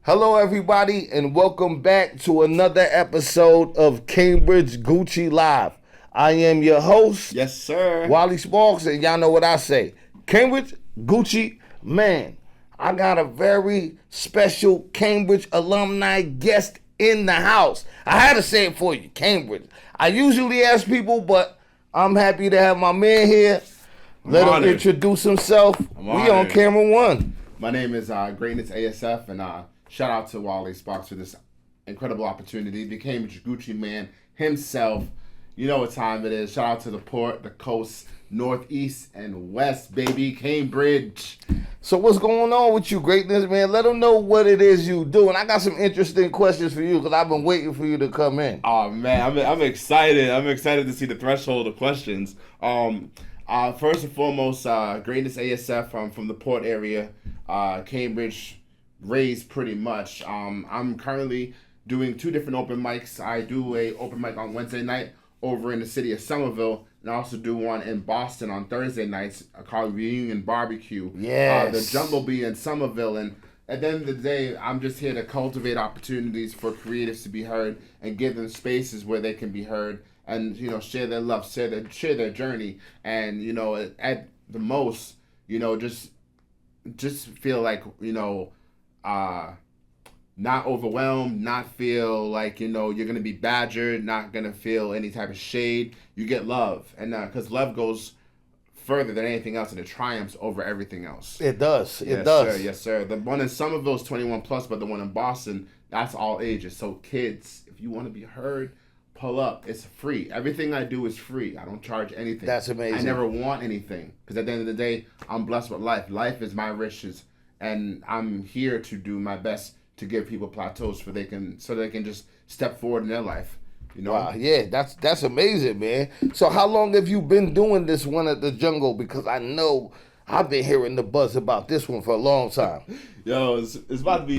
Hello, everybody, and welcome back to another episode of Cambridge Gucci Live. I am your host, Yes, sir. Wally Sparks, and y'all know what I say. Cambridge Gucci, man, I got a very special Cambridge alumni guest in the house. I had to say it for you, Cambridge. I usually ask people, but I'm happy to have my man here. Let him introduce himself. We on camera one. My name is Greatness ASF, and shout out to Wally Sparks for this incredible opportunity. The Cambridge Gucci man himself. You know what time it is. Shout out to the port, the coast, northeast, and west, baby. Cambridge. So what's going on with you, Greatness, man? Let them know what it is you do. And I got some interesting questions for you because I've been waiting for you to come in. Oh, man. I'm excited. I'm excited to see the threshold of questions. First and foremost, Greatness ASF. I'm from the port area, Cambridge, raised pretty much. I'm currently doing 2 different open mics. I do a open mic on Wednesday night over in the city of Somerville, and I also do one in Boston on Thursday nights called Reunion Barbecue. Yes. The Jumbo Bee in Somerville. And at the end of the day, I'm just here to cultivate opportunities for creatives to be heard and give them spaces where they can be heard and, share their love, share their journey. And, at the most, just feel like, not overwhelmed, not feel like, you're going to be badgered, not going to feel any type of shade. You get love. And because love goes further than anything else, and it triumphs over everything else. It does. Yes, does. Sir. Yes, sir. The one in Somerville is 21 plus, but the one in Boston, that's all ages. So kids, if you want to be heard, pull up. It's free. Everything I do is free. I don't charge anything. That's amazing. I never want anything because at the end of the day, I'm blessed with life. Life is my riches, and I'm here to do my best to give people plateaus so they can just step forward in their life. Wow, yeah, that's amazing, man. So how long have you been doing this one at the Jungle? Because I know I've been hearing the buzz about this one for a long time. Yo, it's about to be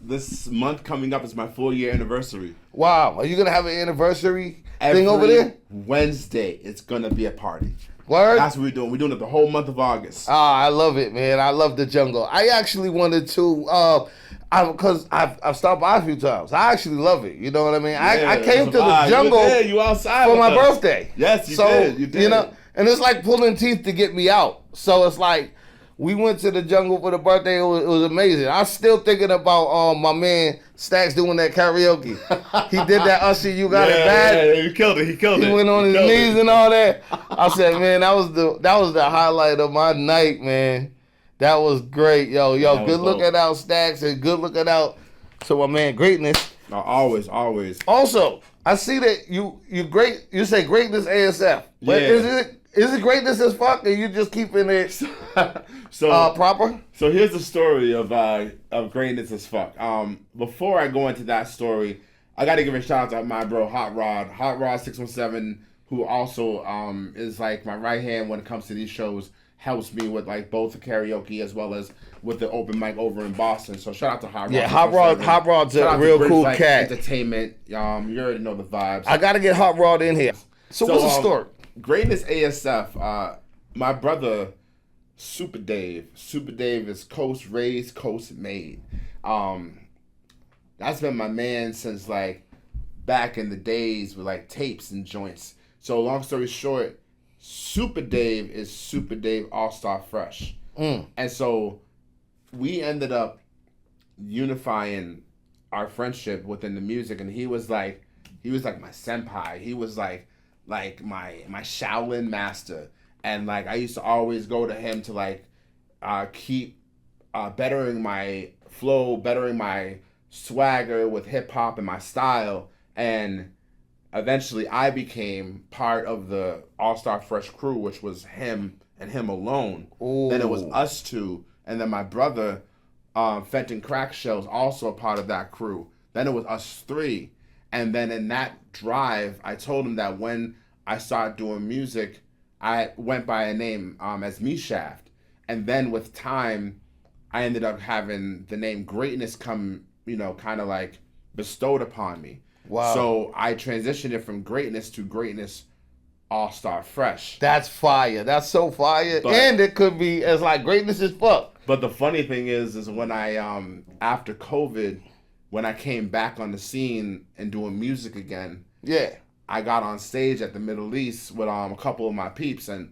this month coming up is my 4-year anniversary. Wow, are you gonna have an anniversary thing over there? Wednesday, it's gonna be a party. Word? That's what we're doing. We're doing it the whole month of August. I love it, man. I love the Jungle. I actually wanted to, because I've stopped by a few times. I actually love it. You know what I mean? Yeah, I came to the Jungle you outside for my birthday. Yes, you did. You did. And it's like pulling teeth to get me out. So it's like we went to the Jungle for the birthday. It was amazing. I'm still thinking about my man Stacks doing that karaoke. He did that Usher, You Got It Bad. Yeah, he killed it. He went on his knees and all that. I said, man, that was the highlight of my night, man. That was great, yo. Good looking out, Stacks, and good looking out to my man Greatness. No, always. Also, I see that you great. You say Greatness ASF, but is it Greatness as fuck, or you just keeping it proper? So here's the story of Greatness as fuck. Before I go into that story, I got to give a shout out to my bro Hot Rod 617, who also is like my right hand when it comes to these shows. Helps me with like both the karaoke as well as with the open mic over in Boston. So shout out to Hot Rod. Yeah, Hot Rod's a real cool cat. Entertainment. You already know the vibes. I gotta get Hot Rod in here. So what's the story? Greatness ASF. My brother Super Dave. Super Dave is coast raised, coast made. That's been my man since like back in the days with like tapes and joints. So long story short, Super Dave is Super Dave All-Star Fresh. And so we ended up unifying our friendship within the music, and he was like my senpai. He was like my Shaolin master. And like I used to always go to him to like keep bettering my flow, bettering my swagger with hip hop and my style. And eventually, I became part of the All-Star Fresh crew, which was him and him alone. Ooh. Then it was us two, and then my brother, Fenton Crack Shells, also a part of that crew. Then it was us 3, and then in that drive, I told him that when I started doing music, I went by a name as Mishaft, and then with time, I ended up having the name Greatness come, kind of like bestowed upon me. Wow. So I transitioned it from Greatness to Greatness All-Star Fresh. That's fire. That's so fire. And it could be as like Greatness as fuck. But the funny thing is when I after COVID, when I came back on the scene and doing music again, Yeah. I got on stage at the Middle East with a couple of my peeps, and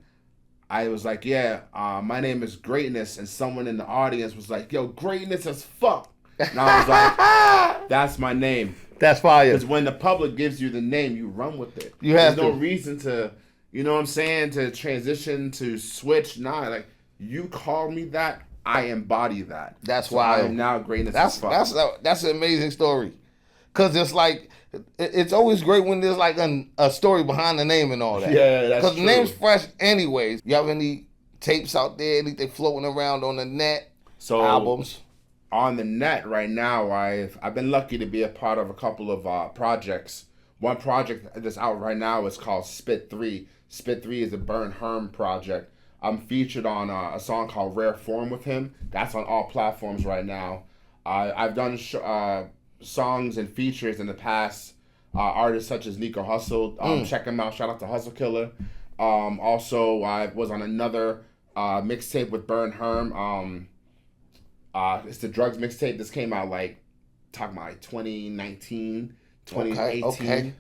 I was like, yeah, my name is Greatness, and someone in the audience was like, yo, Greatness as fuck. And I was like, that's my name. That's fire. Because when the public gives you the name, you run with it. You have There's no to. reason to, you know what I'm saying, to transition, to switch. Nah, like, you call me that, I embody that. That's so why I am now Greatness as fuck. That's an amazing story. Because it's like, it's always great when there's like a story behind the name and all that. Yeah, that's Because the true. name's fresh anyways. You have any tapes out there, anything floating around on the net? So, albums? On the net right now, I've been lucky to be a part of a couple of projects. One project that's out right now is called Spit 3. Spit 3 is a Burn Herm project. I'm featured on a song called Rare Form with him. That's on all platforms right now. I've done songs and features in the past. Artists such as Nico Hustle. Check him out. Shout out to Hustle Killer. Also, I was on another mixtape with Burn Herm. It's the Drugs mixtape. This came out talking about 2019, 2018. Okay.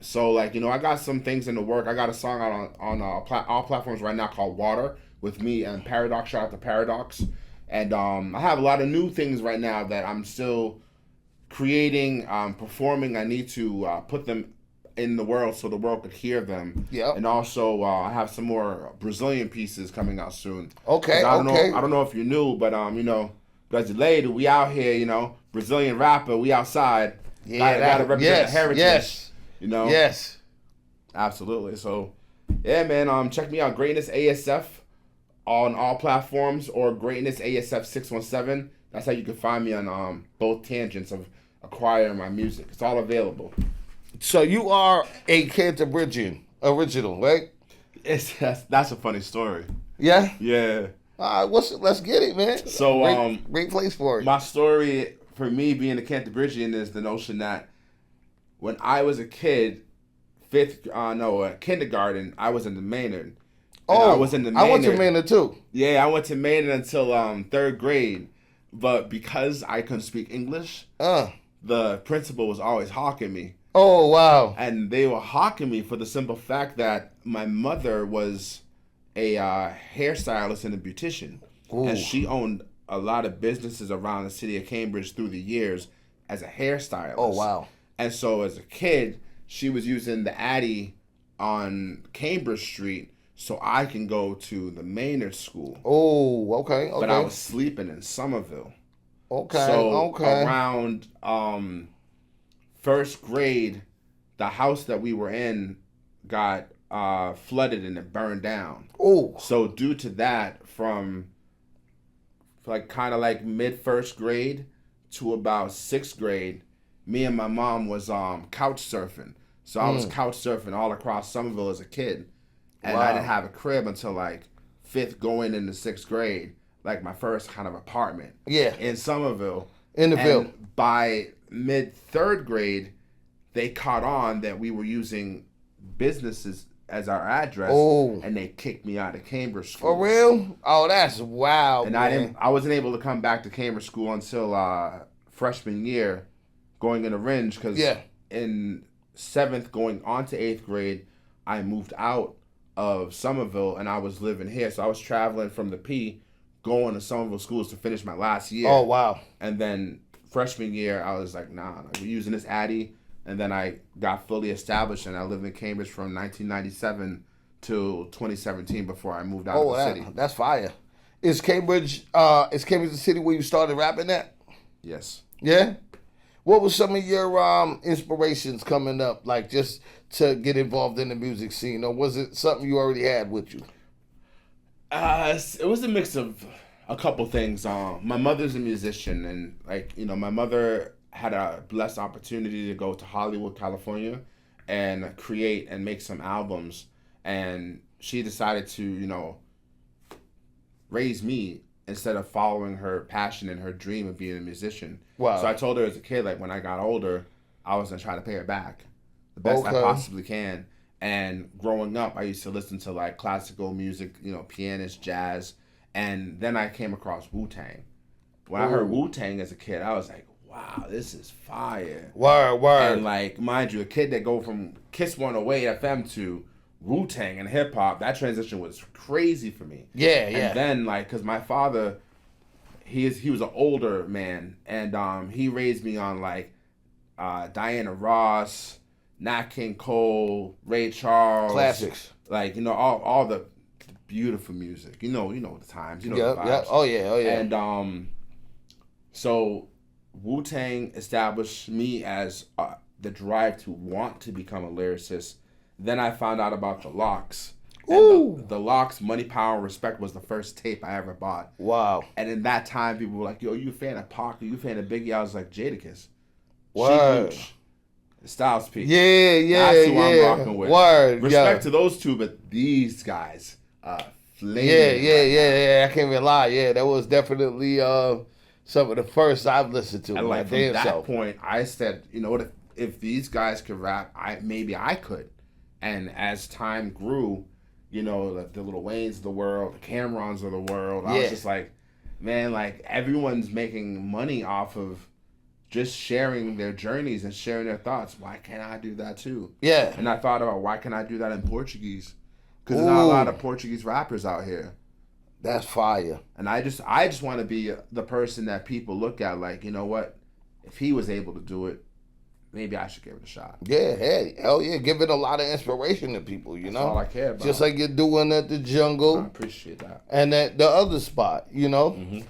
So I got some things in the work. I got a song out on all platforms right now called Water with me and Paradox. Shout out to Paradox. And I have a lot of new things right now that I'm still creating, performing. I need to put them in the world so the world could hear them. Yeah. And also I have some more Brazilian pieces coming out soon. Okay. I don't know if you knew, but Brasileiro, we out here, Brazilian rapper, we outside. Yeah, gotta represent the heritage. Yes. Yes. Absolutely. So yeah, man, check me out, Greatness ASF on all platforms, or Greatness ASF 617. That's how you can find me on both tangents of acquiring my music. It's all available. So you are a Cantabrigian original, right? That's a funny story. Yeah. Yeah. All right, let's get it, man. So great place for it. My story for me being a Cantabrigian is the notion that when I was a kid, kindergarten, I was in the Maynard. I was in the Maynard. I went to Maynard too. Yeah, I went to Maynard until third grade, but because I couldn't speak English, the principal was always hawking me. Oh, wow. And they were hawking me for the simple fact that my mother was a hairstylist and a beautician. Ooh. And she owned a lot of businesses around the city of Cambridge through the years as a hairstylist. Oh, wow. And so as a kid, she was using the Addy on Cambridge Street so I can go to the Maynard School. Oh, okay. But I was sleeping in Somerville. Okay, So around first grade, the house that we were in got flooded and it burned down. Oh. So due to that, from mid first grade to about sixth grade, me and my mom was couch surfing. So I was couch surfing all across Somerville as a kid. And I didn't have a crib until fifth going into sixth grade, my first kind of apartment. Yeah. In Somerville. In the Ville. By mid third grade, they caught on that we were using businesses as our address. Oh. And they kicked me out of Cambridge School. For real? Oh, that's wild. And man. I wasn't able to come back to Cambridge School until freshman year, going into Ringe, because in seventh going on to eighth grade, I moved out of Somerville and I was living here. So I was traveling from the P, going to Somerville schools to finish my last year. Oh, wow. And then freshman year, I was like, nah, we're using this Addy. And then I got fully established and I lived in Cambridge from 1997 till 2017 before I moved out of the city. That's fire. Is Cambridge the city where you started rapping at? Yes. Yeah? What was some of your inspirations coming up, just to get involved in the music scene? Or was it something you already had with you? It was a mix of a couple things. My mother's a musician, and my mother had a blessed opportunity to go to Hollywood, California, and create and make some albums. And she decided to, raise me instead of following her passion and her dream of being a musician. Wow. So I told her as a kid, when I got older, I was going to try to pay her back the best I possibly can. And growing up, I used to listen to classical music, pianist, jazz. And then I came across Wu-Tang. When I heard Wu-Tang as a kid, I was like, wow, this is fire. Word. And like, mind you, a kid that go from Kiss 108 FM to Wu-Tang and hip hop, that transition was crazy for me. Yeah. And then like, cause my father, he was an older man, and he raised me on like Diana Ross, Nat King Cole, Ray Charles, Classics. Like, all the beautiful music. You know the times. The vibes. Yeah. Oh yeah. And so Wu-Tang established me as the drive to want to become a lyricist. Then I found out about the Locks. And the Locks, Money, Power, and Respect was the first tape I ever bought. Wow. And in that time, people were like, yo, you a fan of Pac? Are you a fan of Biggie? I was like, Jadakiss. Word. Styles P. Yeah. That's who I'm rocking with. Word. Respect to those two, but these guys, flaming. Yeah. I can't even lie. Yeah, that was definitely some of the first I've listened to. And like from that self. point, I said, you know what? If these guys could rap, maybe I could. And as time grew, the Lil Waynes of the world, the Camerons of the world, I was just like, man, like everyone's making money off of just sharing their journeys and sharing their thoughts. Why can't I do that too? Yeah. And I thought about, why can't I do that in Portuguese? Because there's not a lot of Portuguese rappers out here. That's fire. And I just want to be the person that people look at like, you know what? If he was able to do it, maybe I should give it a shot. Yeah, hey, hell yeah. Giving a lot of inspiration to people, That's all I care about. Just like you're doing at the Jungle. I appreciate that. And at the other spot, Mm-hmm.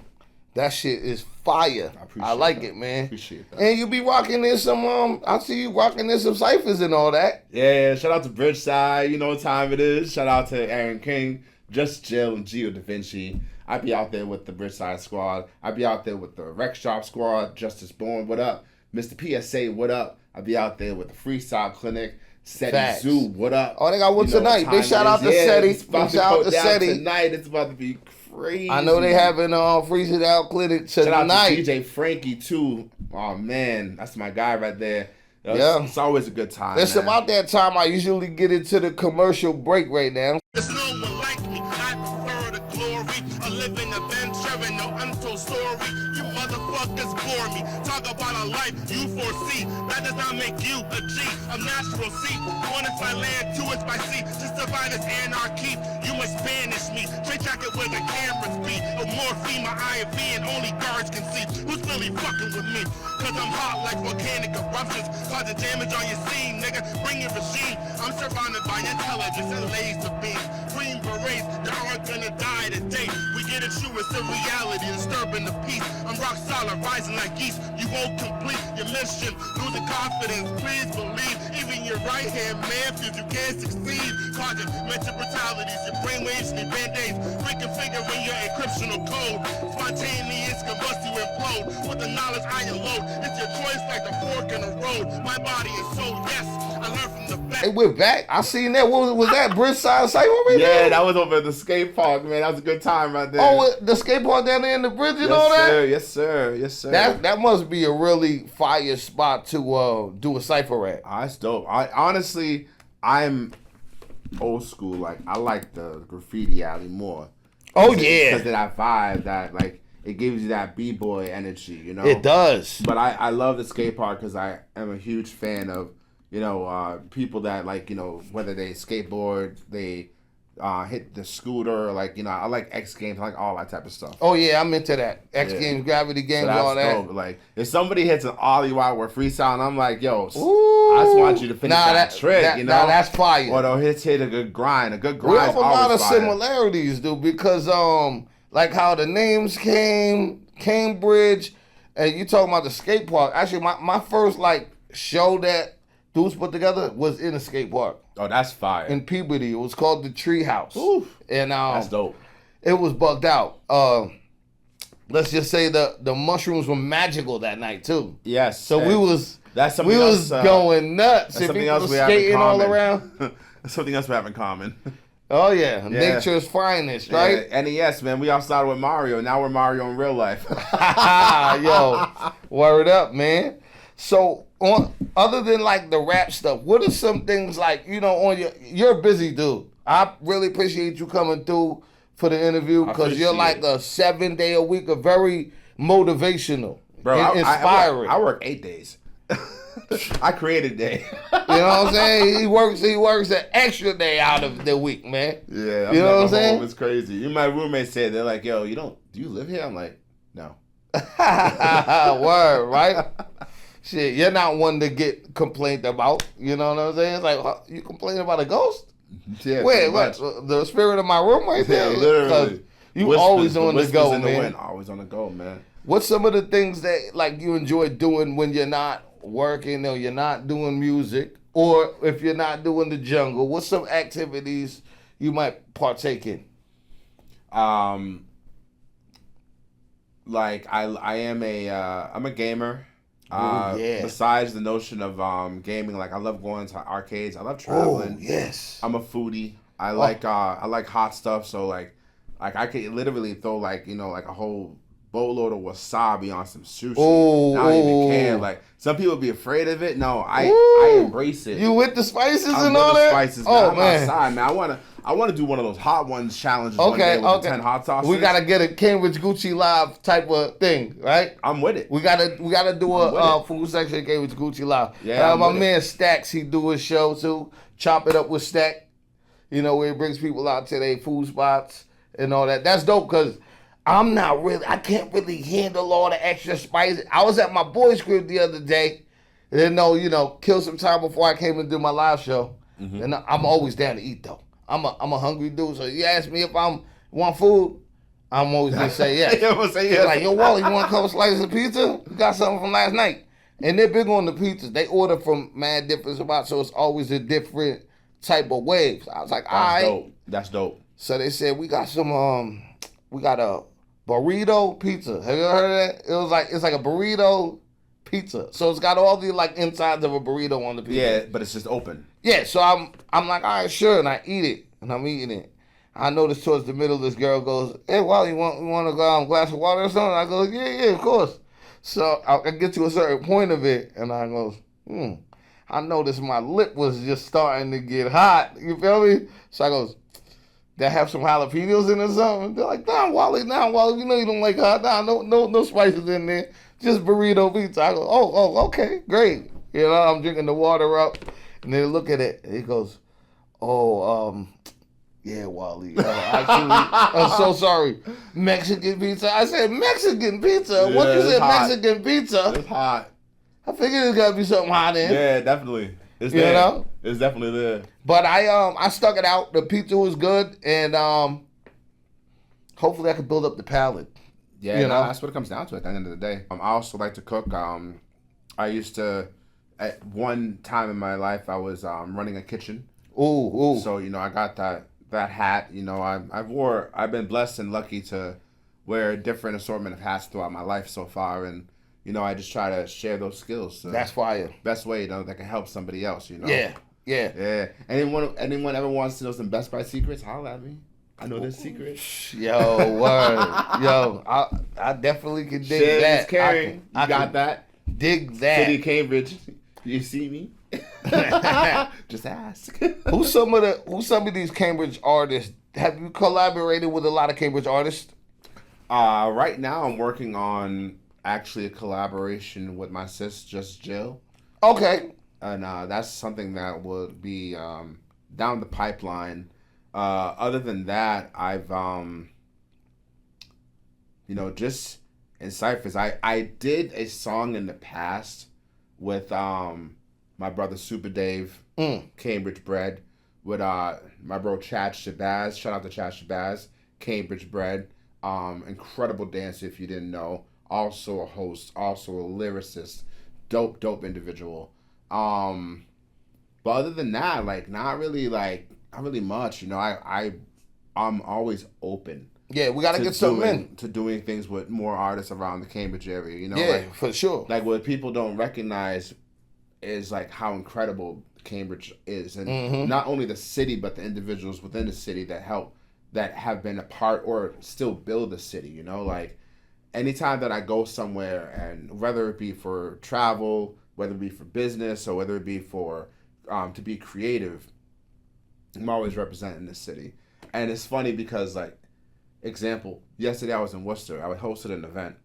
That shit is fire. I like it, man. Appreciate that. And you be rocking in some, I see you rocking in some ciphers and all that. Yeah, shout out to Bridgeside. You know what time it is. Shout out to Aaron King, Just Jill, and Gio Da Vinci. I be out there with the Bridgeside squad. I be out there with the Rec Shop squad, Justice Born, what up? Mr. PSA, what up? I be out there with the Freestyle Clinic, SETI Zoo, what up? Oh, they got one tonight. Big shout out to SETI. It's about to go down tonight. It's about to be crazy. I know they having Freeze It Out Clinic tonight. Shout out to DJ Frankie too. Oh man, that's my guy right there. It's always a good time. It's about that time I usually get into the commercial break right now. There's no one like me. I prefer the glory. A living adventure and no untold story. You motherfuckers bore me. Talk about a life you foresee. That does not make you a G. A natural C. One is by land, two is by sea. Just divide as anarchy. You must banish me. Straight jacket where the cameras be. A morphine, my IV, and only guards can see. Who's really fucking with me? Cause I'm hot like volcanic eruptions. Causing damage on your scene, nigga. Bring your regime. I'm surrounded by intelligence and laser beams. Green berets that aren't gonna die today. We get it true, it's a reality, disturbing the peace. I'm rock solid, rising like geese. You won't complete your mission. Losing confidence, please believe. Even your right hand man feels you can't succeed. Causing mental brutalities, your brainwaves need band-aids. Reconfiguring your encryptional code. Spontaneous combust you implode. With the knowledge I unload, it's your choice like the fork in the road. My body and soul, yes, I learned from the back. Hey, we're back. I seen that. What was that? Bridgeside Cypher right Yeah, there? that was over at the skate park, man. That was a good time right there. Oh, the skate park down there in the bridge and all that? Yes, sir. That must be a really fire spot to do a cypher at. That's dope. I'm old school. Like, I like the graffiti alley more. Oh, yeah. Because of that vibe that, like, it gives you that b-boy energy, you know? It does. But I love the skate park because I am a huge fan of, people that, like, whether they skateboard, they hit the scooter, like, I like X Games, I like all that type of stuff. Oh, yeah, I'm into that. X Games, Gravity Games, So all that. dope. Like, if somebody hits an ollie while we're freestyling, I'm like, yo, I just want you to finish that trick, Nah, that's fire. Or they'll hit a good grind. A good We grind have is a lot of always fire. similarities, dude, because like how the names came, Cambridge, and you talking about the skate park. Actually, my first like show that dudes put together was in a skate park Oh, that's fire. in Peabody. It was called the Treehouse. Oof. And That's dope. it was bugged out. Let's just say the mushrooms were magical that night too. Yes. So and we was something else, going nuts. That's And something people else was we have in skating all common. around. That's something else we have in common. Oh yeah, nature's finest, right? Yeah, NES, man. We all started with Mario. Now we're Mario in real life. Yo, word up, man. So, other than like the rap stuff, what are some things like on you're a busy dude. I really appreciate you coming through for the interview I because you're like appreciate a 7 day a week, a very motivational, Bro, and inspiring. I work 8 days. I created a day. You know what I'm saying? He works an extra day out of the week, man. Yeah, you know what I'm home. saying? It's crazy. Even my roommates said, they're like, yo, do you live here? I'm like, no. Word, right? Shit, you're not one to get complained about. You know what I'm saying? It's like, you complaining about a ghost? Yeah, Wait, what? The spirit of my room right there? Yeah, literally. You always on the go, in the man. wind, always on the go, man. What's some of the things that like you enjoy doing when you're not working or you're not doing music, or if you're not doing the jungle? What's some activities you might partake in? Like I'm a gamer. Oh, yeah. Besides the notion of gaming, like I love going to arcades. I love traveling. Oh, yes. I'm a foodie. I like hot stuff. So like I could literally throw like a whole boatload of wasabi on some sushi. Oh, and I don't even care. Like some people be afraid of it. No, I embrace it. You with the spices I'm and with all the that? spices, man. Oh, I'm man. outside, man. I want to do one of those hot ones challenges one day with the 10 hot sauces. We gotta get a Cambridge Gucci Live type of thing, right? I'm with it. We gotta do a food section of Cambridge Gucci Live. Yeah, my man Stacks, he do his show too. Chop It Up with Stack. You know, where he brings people out to their food spots and all that. That's dope because I can't really handle all the extra spices. I was at my boy's crib the other day. Didn't know, kill some time before I came and do my live show. Mm-hmm. And I'm always down to eat though. I'm a hungry dude, so you ask me if want food, I'm always gonna say yes. I'm gonna say yes. Like, yo, Wally, you want a couple slices of pizza? We got something from last night. And they're big on the pizzas. They order from mad different spots, so it's always a different type of waves. I was like, all right. Dope. That's dope. So they said we got we got a burrito pizza. Have you ever heard of that? It's like a burrito pizza. So it's got all the like insides of a burrito on the pizza. Yeah, but it's just open. Yeah, so I'm like, all right, sure, and I eat it, and I'm eating it. I notice towards the middle, this girl goes, "Hey, Wally, you want a glass of water or something?" I go, "Yeah, of course." So I get to a certain point of it, and I goes, I noticed my lip was just starting to get hot. You feel me? So I goes, "That have some jalapenos in it or something?" They're like, nah, Wally, you know you don't like hot. Nah, no spices in there. Just burrito pizza. I go, oh, okay, great. You know, I'm drinking the water up, and they look at it, and he goes, yeah, Wally. Actually, I'm so sorry. Mexican pizza. I said Mexican pizza. Yeah, Once you said hot. Mexican pizza, It's hot. I figured there's gotta be something hot in. Yeah, definitely. It's You there. know? It's definitely there. But I stuck it out. The pizza was good, and hopefully I could build up the palate. Yeah, You know? that's what it comes down to at the end of the day. I also like to cook. I used to, at one time in my life, I was running a kitchen. Ooh. So I got that hat. I've been blessed and lucky to wear a different assortment of hats throughout my life so far, and I just try to share those skills. That's fire. Best way that can help somebody else. Yeah. Yeah. Anyone ever wants to know some Best Buy secrets? Holla at me. I know this secret. Yo, word. Yo, I definitely can dig Shit that. is caring. I got that. Dig that. City of Cambridge. You see me? Just ask. Who's some of these Cambridge artists? Have you collaborated with a lot of Cambridge artists? Right now I'm working on actually a collaboration with my sis, Just Jill. Okay. And that's something that would be down the pipeline. Other than that, I've just in ciphers. I did a song in the past with my brother Super Dave, Cambridge bred, with my bro Chad Shabazz. Shout out to Chad Shabazz, Cambridge bred. Incredible dancer if you didn't know. Also a host, also a lyricist. Dope individual. But other than that, not really much. I'm always open. Yeah, we gotta get something to doing things with more artists around the Cambridge area. Yeah, for sure. What people don't recognize is how incredible Cambridge is, and not only the city but the individuals within the city that have been a part or still build the city. Anytime that I go somewhere, and whether it be for travel, whether it be for business, or whether it be for to be creative, I'm always representing the city. And it's funny because example, yesterday I was in Worcester. I hosted an event,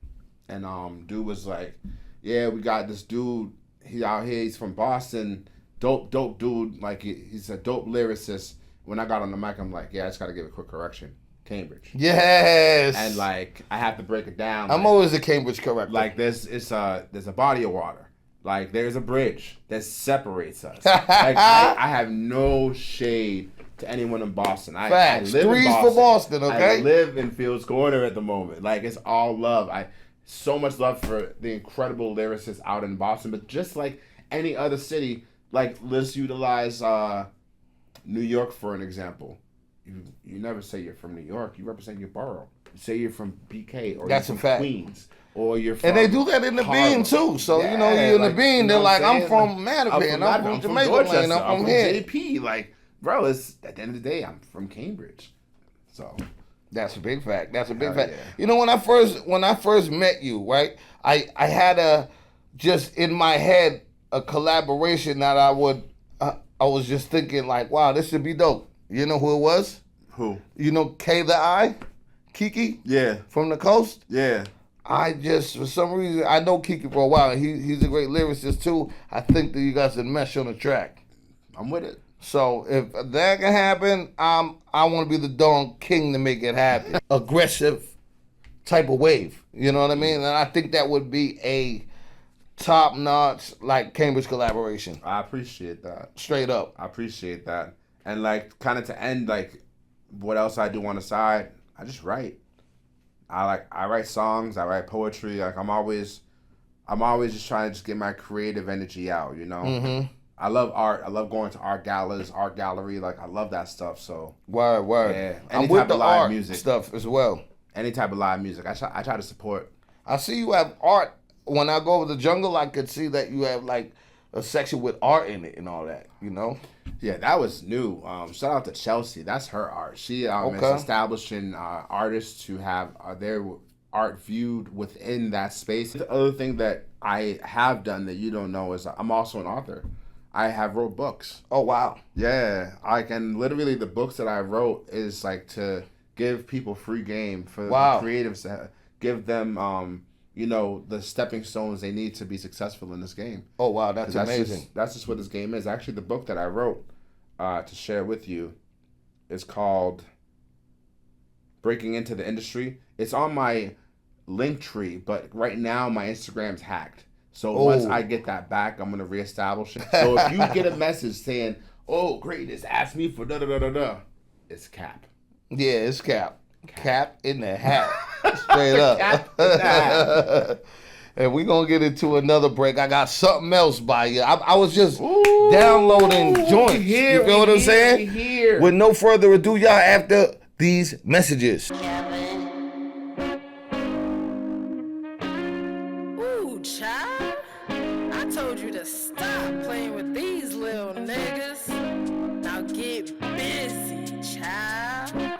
and dude was like, "Yeah, we got this dude. He out here. He's from Boston. Dope dude. Like he's a dope lyricist." When I got on the mic, I'm like, "Yeah, I just got to give a quick correction. Cambridge." Yes. And like I have to break it down. I'm always a Cambridge corrector. Like there's a body of water. Like there's a bridge that separates us. Like I have no shade to anyone in Boston. I live Threes in Boston. for Boston, okay? I live in Fields Corner at the moment. Like it's all love. So much love for the incredible lyricists out in Boston. But just like any other city, like let's utilize New York for an example. You never say you're from New York. You represent your borough. You say you're from BK or That's you're a from fact. Queens. Or you're from and they do that in the Harlem. Bean too. So Yeah, you're in the like, Bean. you They're know like, what I'm from Mattapan. I'm from Jamaica Dorchester, Lane. I'm from here. JP. Like, bro, it's at the end of the day, I'm from Cambridge. So That's a big fact. That's a big Hell fact. yeah. You know, when I first met you, right? I had just in my head a collaboration that I was just thinking like, wow, this should be dope. You know who it was? who? You know K the I, Kiki Yeah, from the coast. yeah. I just, for some reason, I know Kiki for a while. He's a great lyricist too. I think that you guys should mesh on the track. I'm with it. So if that can happen, I want to be the Don King to make it happen. Aggressive type of wave. You know what I mean? And I think that would be a top-notch, like, Cambridge collaboration. I appreciate that. Straight up. I appreciate that. And like, kind of to end, like, what else I do on the side? I just write. I write songs. I write poetry. Like I'm always just trying to just get my creative energy out. You know. Mm-hmm. I love art. I love going to art galas, art gallery. Like I love that stuff. So Word. yeah, I'm any with type the of live art music stuff as well. Any type of live music. I try to support. I see you have art. When I go over the jungle, I could see that you have like a section with art in it and all that. You know. Yeah, that was new. Shout out to Chelsea. That's her art. She is establishing artists to have their art viewed within that space. The other thing that I have done that you don't know is I'm also an author. I have wrote books. Oh wow. Yeah, I can literally the books that I wrote is like to give people free game for the creatives to give them the stepping stones they need to be successful in this game. Oh wow, that's amazing. That's just what this game is. Actually, the book that I wrote to share with you is called Breaking Into the Industry. It's on my Linktree, but right now my Instagram's hacked. So once I get that back, I'm gonna reestablish it. So if you get a message saying, "Oh, greatness, ask me for da da da da da," it's cap. Yeah, it's cap. Cap in the hat. Straight up. Cap in the hat. And we're going to get into another break. I got something else by you. I was just downloading joints. You feel what I'm saying? With no further ado, y'all, after these messages. Ooh, child. I told you to stop playing with these little niggas. Now get busy, child.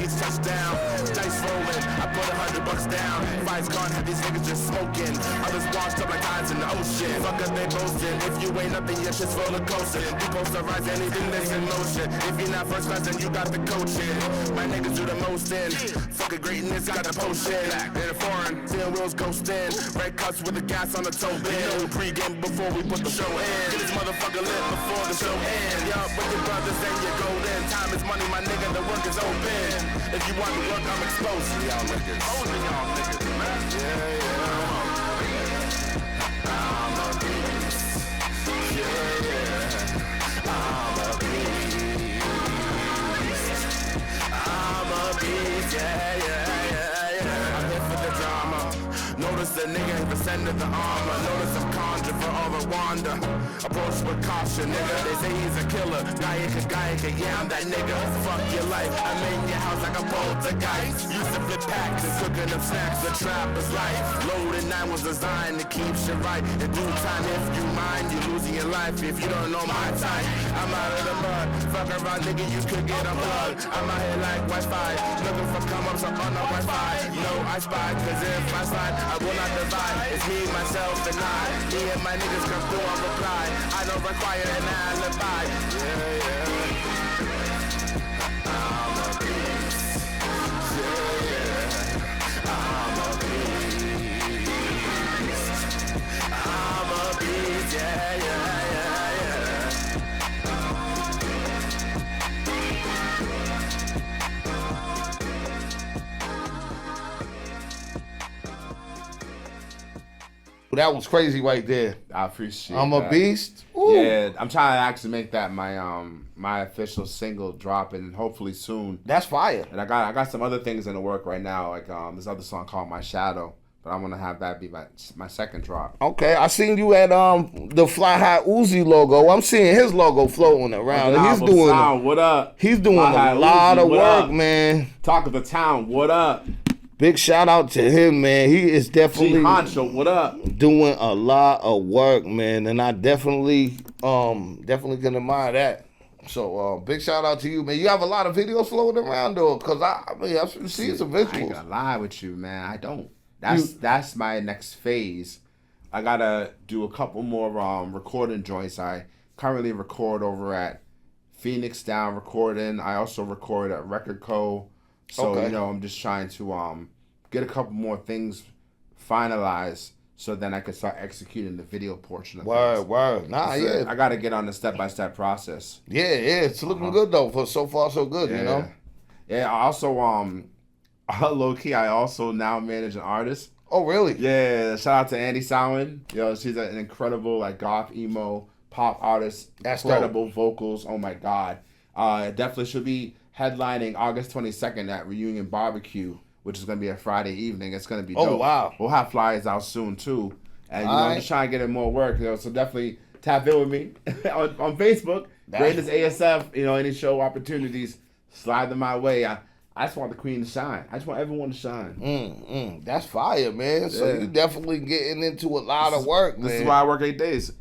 Touchdown, dice rolling. I put $100 down. Fights gone, have these niggas just smoking. Others washed up like tides in the ocean. Fuck up, they boasting. If you ain't up, then your shit's roller coaster. You posterize anything that's in motion. If you're not first class, then you got the coaching. My niggas do the most in. Fucking greatness, got the potion. In the foreign, seeing wheels ghosting. Red cups with the gas on the toe bin. You know we pre-game before we put the show in. Get this motherfucker lit before the show ends. Yup, with your brothers and your golden. Time is money, my nigga, the work is open. If you want to work, I'm exposing y'all niggas. Exposing y'all niggas, man. Yeah. I'm a beast. Yeah. I'm a beast. I'm a beast. Yeah. I'm here for the drama. Notice the nigga has descended the armor. Notice I'm conjured for all Rwanda. Approach with caution, nigga. They say he's a killer. Gaiaka, yeah, I'm that nigga. Fuck your life. I'm in your house like a poltergeist. Used to flip packs and cooking up snacks. The trapper's life. Loaded 9 was designed to keep shit right. In due time, if you mind, you're losing your life. If you don't know my type, I'm out of the mud. Fuck around, nigga, you could get unplugged. I'm out here like Wi-Fi. Looking for come-ups up on the Wi-Fi. No, I spy, cause if I slide, I will not divide. It's me, myself, and I. Me and my niggas come through on reply. I don't require an alibi. Yeah, yeah. I'm a beast. Yeah, yeah. I'm a beast. I'm a beast. Yeah, yeah, yeah, yeah. That was crazy right there. I appreciate I'm that. a beast. Ooh. Yeah, I'm trying to actually make that my my official single dropping hopefully soon. That's fire. And I got some other things in the work right now, like this other song called My Shadow, but I'm gonna have that be my second drop. Okay, I seen you at the Fly High Uzi logo. I'm seeing his logo floating around. He's doing sound, what up? He's doing Fly a High lot Uzi, of what work, up? man. Talk of the town, what up? Big shout out to him, man. He is G definitely Honcho, what up? doing a lot of work, man, and I definitely can admire that. So big shout out to you, man. You have a lot of videos floating around though, cause I've been seeing some I ain't visuals. gonna lie with you, man. I don't. That's my next phase. I gotta do a couple more recording joints. I currently record over at Phoenix Down Recording. I also record at Record Co. So Okay. you know, I'm just trying to get a couple more things finalized, so then I can start executing the video portion of things. Word. Nah, So yeah. I gotta get on the step-by-step process. Yeah, it's looking good though. For so far, so good. Yeah. You know. Yeah. I also low key, I also now manage an artist. Oh, really? Yeah, shout out to Andy Samhain. Yo, she's an incredible like goth emo pop artist. That's incredible vocals. Oh my god. Definitely should be headlining August 22nd at Reunion Barbecue, which is gonna be a Friday evening. It's gonna be dope. Oh, wow. We'll have flyers out soon too. And you know, I'm Alright. just trying to get in more work. You know, so definitely tap in with me on Facebook. Greatest ASF. You know, any show opportunities, slide them my way. I just want the queen to shine. I just want everyone to shine. That's fire, man. So Yeah. you definitely getting into a lot of work, man. This is why I work 8 days.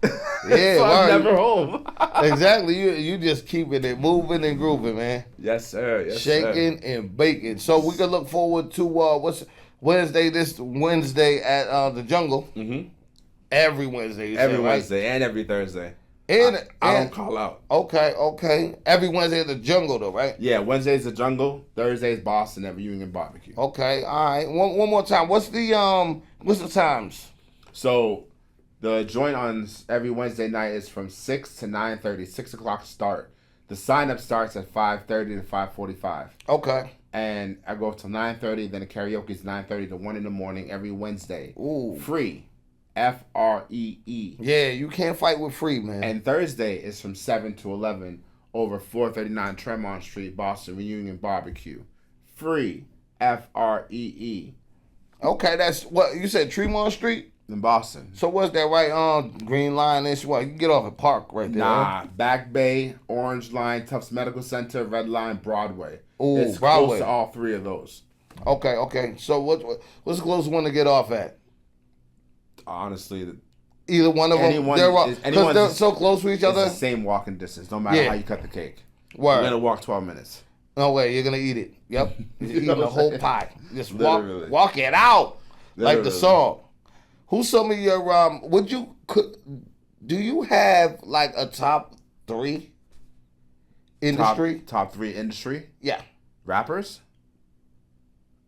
Yeah, so I'm word. never home. Exactly. You just keeping it moving and grooving, man. Yes, sir. Yes, Shaking and baking. So we can look forward to what's Wednesday? This Wednesday at the Jungle. Mm-hmm. Every Wednesday. You Every said, right? Wednesday and every Thursday. And I don't call out. Okay. Every Wednesday at the Jungle, though, right? Yeah, Wednesday's the Jungle, Thursday's Boston at Reunion Barbecue. Okay. All right. One more time. What's the times? So the joint on every Wednesday night is from 6 to 9:30, 6 o'clock start. The sign up starts at 5:30 to 5:45. Okay. And I go till 9:30, then the karaoke is 9:30 to 1 in the morning every Wednesday. Ooh. Free. FREE. Yeah, you can't fight with free, man. And Thursday is from 7 to 11 over 439 Tremont Street, Boston Reunion Barbecue. Free. FREE. Okay, that's what you said. Tremont Street. In Boston. So what's that right on Green Line? Ish. What you can get off at Park right there. Nah, Back Bay, Orange Line, Tufts Medical Center, Red Line, Broadway. Ooh, it's Broadway. close to all three of those. Okay. So what's the closest one to get off at? Honestly, Either one of them. Anyone They're is- anyone they're is- so close to each it's other. the same walking distance, no matter Yeah. how you cut the cake. Word. You're gonna walk 12 minutes. No way, you're gonna eat it. Yep, you're eating the whole pie. Just Literally. walk it out like the Literally. song. Who's some of your do you have like a top 3 industry? Top 3 industry Yeah. rappers.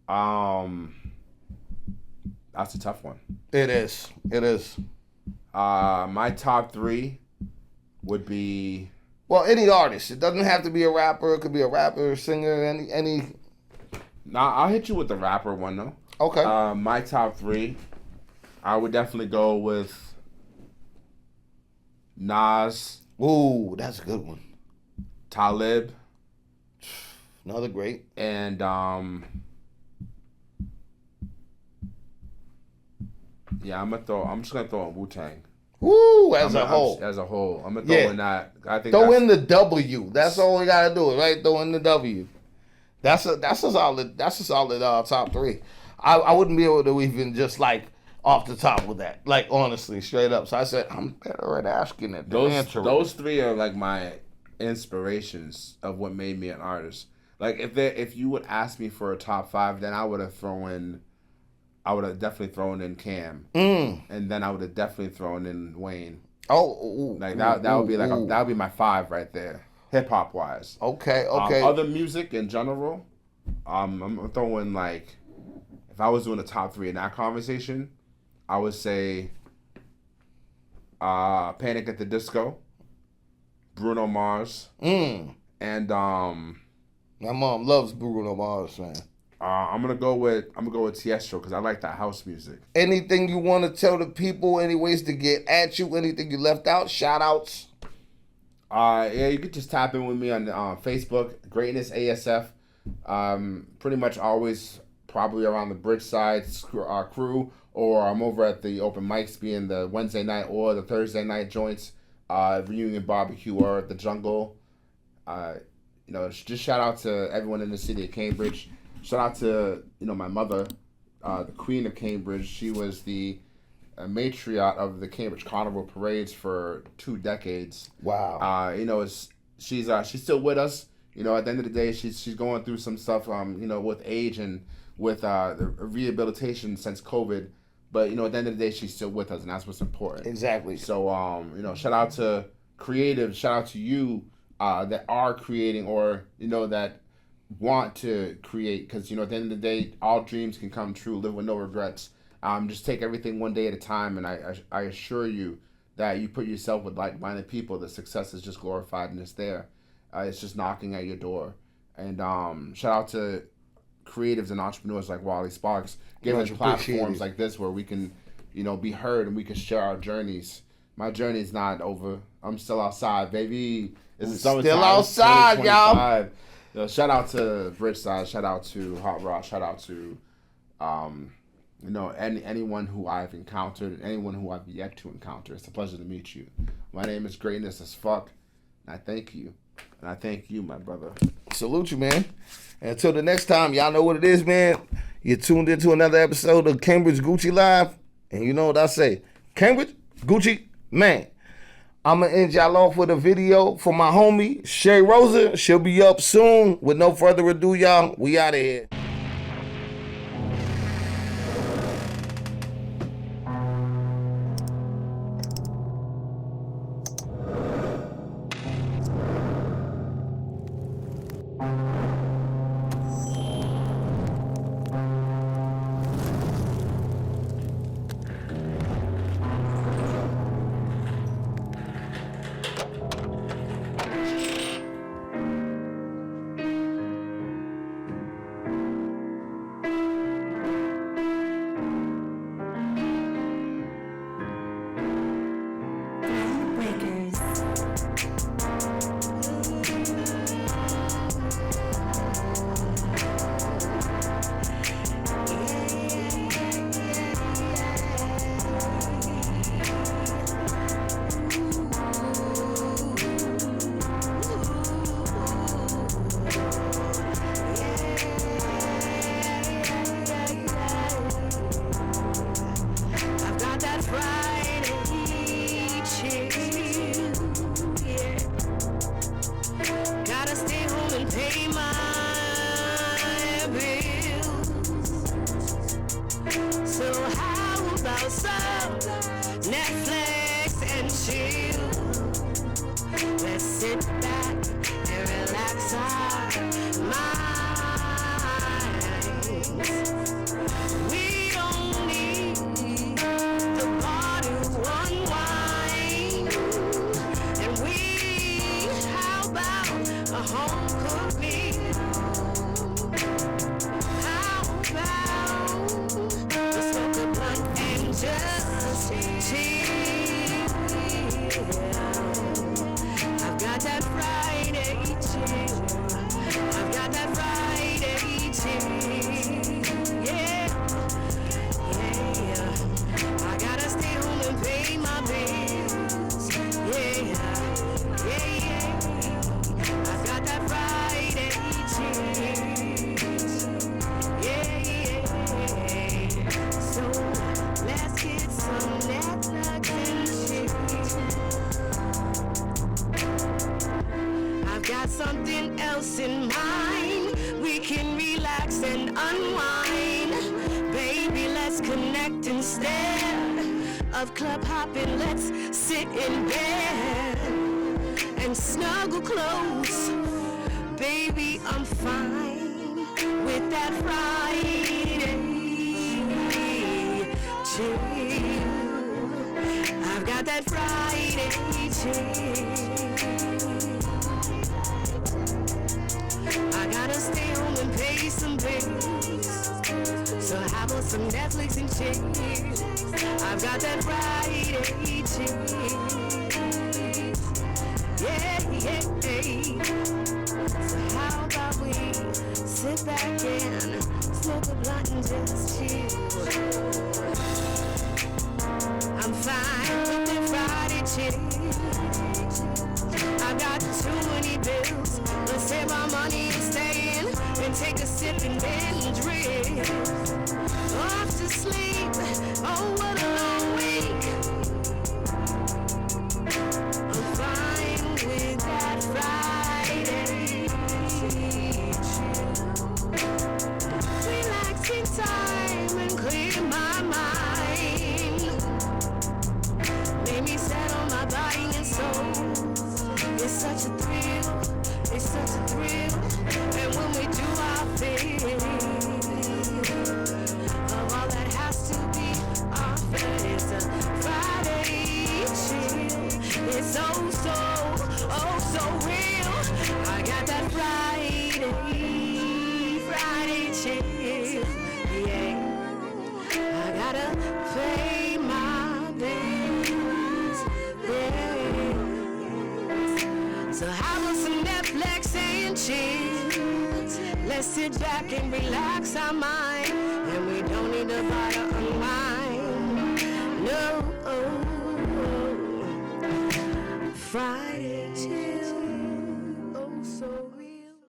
That's a tough one. It is. My top 3 would be Well, any artist. It doesn't have to be a rapper. It could be a rapper, singer, any. Nah, I'll hit you with the rapper one though. Okay. My top 3, I would definitely go with Nas, Ooh, that's a good one. Talib, Another great. and Yeah, I'm just gonna throw in Wu-Tang. Woo, as a whole. As a whole, I'm gonna throw in that. I think throw in the W. That's all we gotta do, right? Throw in the W. That's a solid top 3. I wouldn't be able to even just like off the top with that, like honestly, straight up. So I said I'm better at asking it than answering. Those 3 are like my inspirations of what made me an artist. Like if you would ask me for a top 5, then I would have definitely thrown in Cam, and then I would have definitely thrown in Wayne. That would be my 5 right there, hip hop wise. Okay. Other music in general, I'm throwing like, if I was doing a top 3 in that conversation, I would say, Panic at the Disco, Bruno Mars, and my mom loves Bruno Mars, man. I'm gonna go with Tiesto because I like that house music. Anything you want to tell the people? Any ways to get at you? Anything you left out? Shout outs. Yeah, you could just tap in with me on Facebook, Greatness ASF. Pretty much always probably around the Bridgeside crew, or I'm over at the open mics, being the Wednesday night or the Thursday night joints, Reunion Barbecue or at the Jungle. Just shout out to everyone in the city of Cambridge. Shout out to, my mother, the Queen of Cambridge. She was the matriarch of the Cambridge Carnival Parades for 2 decades. Wow. She's still with us. At the end of the day, she's going through some stuff, with age and with the rehabilitation since COVID. But, at the end of the day, she's still with us, and that's what's important. Exactly. So, shout out to creatives. Shout out to you that are creating or, that want to create, because at the end of the day, all dreams can come true. Live with no regrets. Just take everything one day at a time, and I assure you that you put yourself with like-minded people, the success is just glorified and it's there. It's just knocking at your door. And shout out to creatives and entrepreneurs like Wally Sparks, giving us platforms like this where we can be heard and we can share our journeys. My journey's not over. I'm still outside, baby. Still outside, y'all. Shout out to Bridgeside, shout out to Hot Rock, shout out to anyone who I've encountered and anyone who I've yet to encounter. It's a pleasure to meet you. My name is Greatness as Fuck, and I thank you. And I thank you, my brother. Salute you, man. And until the next time, y'all know what it is, man. You're tuned into another episode of Cambridge Gucci Live. And you know what I say. Cambridge Gucci, man. I'm going to end y'all off with a video for my homie, Shay Rosa. She'll be up soon. With no further ado, y'all, we out of here. I've got that Friday chill. relax and unwind. Baby, let's connect instead of club hopping. Let's sit in bed and snuggle close. Baby, I'm fine with that Friday chill. I've got that Friday chill. I gotta stay home and pay some bills, so how about some Netflix and chill? I've got that Friday chill. Yeah, yeah. So how about we sit back and smoke a blunt and just chill? I'm fine with the Friday chill. I've got too many bills. Let's save our money and stay in and take a sip and then drink. Off to sleep. Oh, what a long week. I'm fine with that Friday chill. Relaxing time and clear my mind. Made me settle my body and soul. It's such a thrill, it's such a thrill. And when we do our thing, of all that has to be offered, it's a Friday chill. It's oh so real. I got that Friday chill. Yeah, I gotta pay my bills. Yeah. So how about some Netflix and chill? Let's sit back and relax our mind, and we don't need to bother unwind. No, Friday chill.